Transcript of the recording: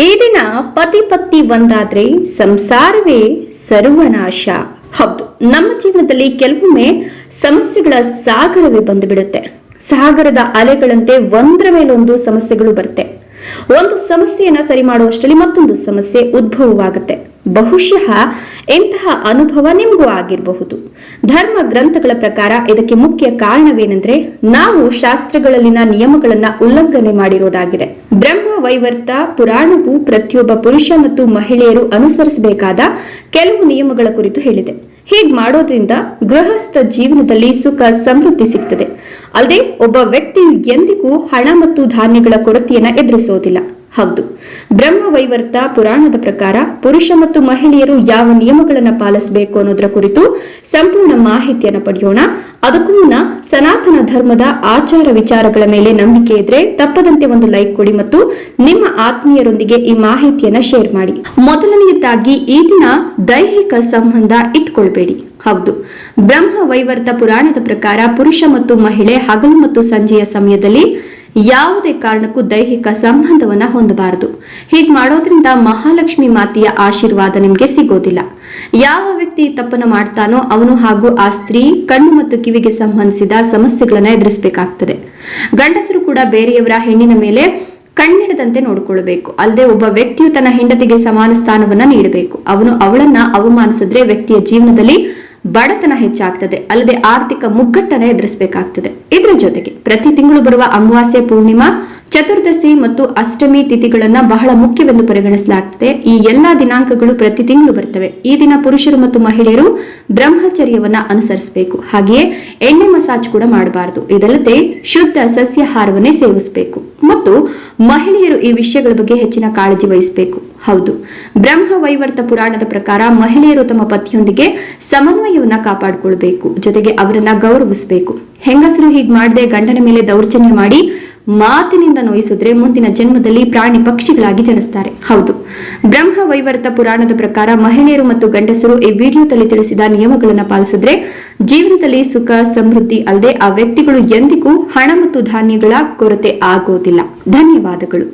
ಈ ದಿನ ಪತಿ ಪತ್ನಿ ಒಂದಾದ್ರೆ ಸಂಸಾರವೇ ಸರ್ವನಾಶ. ಹೌದು, ನಮ್ಮ ಜೀವನದಲ್ಲಿ ಕೆಲವೊಮ್ಮೆ ಸಮಸ್ಯೆಗಳ ಸಾಗರವೇ ಬಂದು ಬಿಡುತ್ತೆ. ಸಾಗರದ ಅಲೆಗಳಂತೆ ಒಂದರ ಮೇಲೊಂದು ಸಮಸ್ಯೆಗಳು ಬರುತ್ತೆ. ಒಂದು ಸಮಸ್ಯೆಯನ್ನ ಸರಿ ಮಾಡುವಷ್ಟರಲ್ಲಿ ಮತ್ತೊಂದು ಸಮಸ್ಯೆ ಉದ್ಭವವಾಗುತ್ತೆ. ಬಹುಶಃ ಇಂತಹ ಅನುಭವ ನಿಮಗೂ ಆಗಿರಬಹುದು. ಧರ್ಮ ಗ್ರಂಥಗಳ ಪ್ರಕಾರ ಇದಕ್ಕೆ ಮುಖ್ಯ ಕಾರಣವೇನೆಂದ್ರೆ ನಾವು ಶಾಸ್ತ್ರಗಳಲ್ಲಿನ ನಿಯಮಗಳನ್ನ ಉಲ್ಲಂಘನೆ ಮಾಡಿರೋದಾಗಿದೆ. ಬ್ರಹ್ಮ ವೈವರ್ತ ಪುರಾಣವು ಪ್ರತಿಯೊಬ್ಬ ಪುರುಷ ಮತ್ತು ಮಹಿಳೆಯರು ಅನುಸರಿಸಬೇಕಾದ ಕೆಲವು ನಿಯಮಗಳ ಕುರಿತು ಹೇಳಿದೆ. ಹೀಗೆ ಮಾಡೋದ್ರಿಂದ ಗೃಹಸ್ಥ ಜೀವನದಲ್ಲಿ ಸುಖ ಸಮೃದ್ಧಿ ಸಿಗ್ತದೆ. ಅಲ್ಲದೆ ಒಬ್ಬ ವ್ಯಕ್ತಿ ಎಂದಿಗೂ ಹಣ ಮತ್ತು ಧಾನ್ಯಗಳ ಕೊರತೆಯನ್ನ ಎದುರಿಸೋದಿಲ್ಲ. ಹೌದು, ಬ್ರಹ್ಮ ವೈವರ್ತ ಪುರಾಣದ ಪ್ರಕಾರ ಪುರುಷ ಮತ್ತು ಮಹಿಳೆಯರು ಯಾವ ನಿಯಮಗಳನ್ನು ಪಾಲಿಸಬೇಕು ಅನ್ನೋದರ ಕುರಿತು ಸಂಪೂರ್ಣ ಮಾಹಿತಿಯನ್ನು ಪಡೆಯೋಣ. ಅದಕ್ಕೂ ಮುನ್ನ ಸನಾತನ ಧರ್ಮದ ಆಚಾರ ವಿಚಾರಗಳ ಮೇಲೆ ನಂಬಿಕೆ ಇದ್ರೆ ತಪ್ಪದಂತೆ ಒಂದು ಲೈಕ್ ಕೊಡಿ ಮತ್ತು ನಿಮ್ಮ ಆತ್ಮೀಯರೊಂದಿಗೆ ಈ ಮಾಹಿತಿಯನ್ನ ಶೇರ್ ಮಾಡಿ. ಮೊದಲನೆಯದಾಗಿ ಈ ದಿನ ದೈಹಿಕ ಸಂಬಂಧ ಇಟ್ಕೊಳ್ಬೇಡಿ. ಹೌದು, ಬ್ರಹ್ಮ ವೈವರ್ತ ಪುರಾಣದ ಪ್ರಕಾರ ಪುರುಷ ಮತ್ತು ಮಹಿಳೆ ಹಗಲು ಮತ್ತು ಸಂಜೆಯ ಸಮಯದಲ್ಲಿ ಯಾವುದೇ ಕಾರಣಕ್ಕೂ ದೈಹಿಕ ಸಂಬಂಧವನ್ನ ಹೊಂದಬಾರದು. ಹೀಗೆ ಮಾಡೋದ್ರಿಂದ ಮಹಾಲಕ್ಷ್ಮಿ ಮಾತೆಯ ಆಶೀರ್ವಾದ ನಿಮ್ಗೆ ಸಿಗೋದಿಲ್ಲ. ಯಾವ ವ್ಯಕ್ತಿ ತಪ್ಪನ್ನ ಮಾಡ್ತಾನೋ ಅವನು ಹಾಗೂ ಆ ಸ್ತ್ರೀ ಕಣ್ಣು ಮತ್ತು ಕಿವಿಗೆ ಸಂಬಂಧಿಸಿದ ಸಮಸ್ಯೆಗಳನ್ನ ಎದುರಿಸಬೇಕಾಗ್ತದೆ. ಗಂಡಸರು ಕೂಡ ಬೇರೆಯವರ ಹೆಣ್ಣಿನ ಮೇಲೆ ಕಣ್ಣಿಡದಂತೆ ನೋಡಿಕೊಳ್ಳಬೇಕು. ಅಲ್ಲದೆ ಒಬ್ಬ ವ್ಯಕ್ತಿಯು ತನ್ನ ಹೆಂಡತಿಗೆ ಸಮಾನ ಸ್ಥಾನವನ್ನ ನೀಡಬೇಕು. ಅವನು ಅವಳನ್ನ ಅವಮಾನಿಸಿದ್ರೆ ವ್ಯಕ್ತಿಯ ಜೀವನದಲ್ಲಿ ಬಡತನ ಹೆಚ್ಚಾಗ್ತದೆ. ಅಲ್ಲದೆ ಆರ್ಥಿಕ ಮುಗ್ಗಟ್ಟನ್ನ ಎದುರಿಸಬೇಕಾಗ್ತದೆ. ಇದರ ಜೊತೆಗೆ ಪ್ರತಿ ತಿಂಗಳು ಬರುವ ಅಮಾವಾಸ್ಯೆ, ಪೂರ್ಣಿಮಾ, ಚತುರ್ದಶಿ ಮತ್ತು ಅಷ್ಟಮಿ ತಿಥಿಗಳನ್ನ ಬಹಳ ಮುಖ್ಯವೆಂದು ಪರಿಗಣಿಸಲಾಗ್ತದೆ. ಈ ಎಲ್ಲಾ ದಿನಾಂಕಗಳು ಪ್ರತಿ ತಿಂಗಳು ಬರ್ತವೆ. ಈ ದಿನ ಪುರುಷರು ಮತ್ತು ಮಹಿಳೆಯರು ಬ್ರಹ್ಮಚರ್ಯವನ್ನ ಅನುಸರಿಸಬೇಕು. ಹಾಗೆಯೇ ಎಣ್ಣೆ ಮಸಾಜ್ ಕೂಡ ಮಾಡಬಾರದು. ಇದಲ್ಲದೆ ಶುದ್ಧ ಸಸ್ಯಾಹಾರವನ್ನೇ ಸೇವಿಸಬೇಕು ಮತ್ತು ಮಹಿಳೆಯರು ಈ ವಿಷಯಗಳ ಬಗ್ಗೆ ಹೆಚ್ಚಿನ ಕಾಳಜಿ ವಹಿಸಬೇಕು. ಹೌದು, ಬ್ರಹ್ಮ ವೈವರ್ತ ಪುರಾಣದ ಪ್ರಕಾರ ಮಹಿಳೆಯರು ತಮ್ಮ ಪತಿಯೊಂದಿಗೆ ಸಮನ್ವಯವನ್ನ ಕಾಪಾಡಿಕೊಳ್ಬೇಕು. ಜೊತೆಗೆ ಅವರನ್ನ ಗೌರವಿಸಬೇಕು. ಹೆಂಗಸರು ಹೀಗೆ ಮಾಡದೆ ಗಂಡನ ಮೇಲೆ ದೌರ್ಜನ್ಯ ಮಾಡಿ ಮಾತಿನಿಂದ ನೋಯಿಸಿದ್ರೆ ಮುಂದಿನ ಜನ್ಮದಲ್ಲಿ ಪ್ರಾಣಿ ಪಕ್ಷಿಗಳಾಗಿ ಜನಿಸ್ತಾರೆ. ಹೌದು, ಬ್ರಹ್ಮ ವೈವರ್ತ ಪುರಾಣದ ಪ್ರಕಾರ ಮಹಿಳೆಯರು ಮತ್ತು ಗಂಡಸರು ಈ ವಿಡಿಯೋದಲ್ಲಿ ತಿಳಿಸಿದ ನಿಯಮಗಳನ್ನು ಪಾಲಿಸಿದ್ರೆ ಜೀವನದಲ್ಲಿ ಸುಖ ಸಮೃದ್ಧಿ ಅಲ್ಲದೆ ಆ ವ್ಯಕ್ತಿಗಳು ಎಂದಿಗೂ ಹಣ ಮತ್ತು ಧಾನ್ಯಗಳ ಕೊರತೆ ಆಗೋದಿಲ್ಲ. ಧನ್ಯವಾದಗಳು.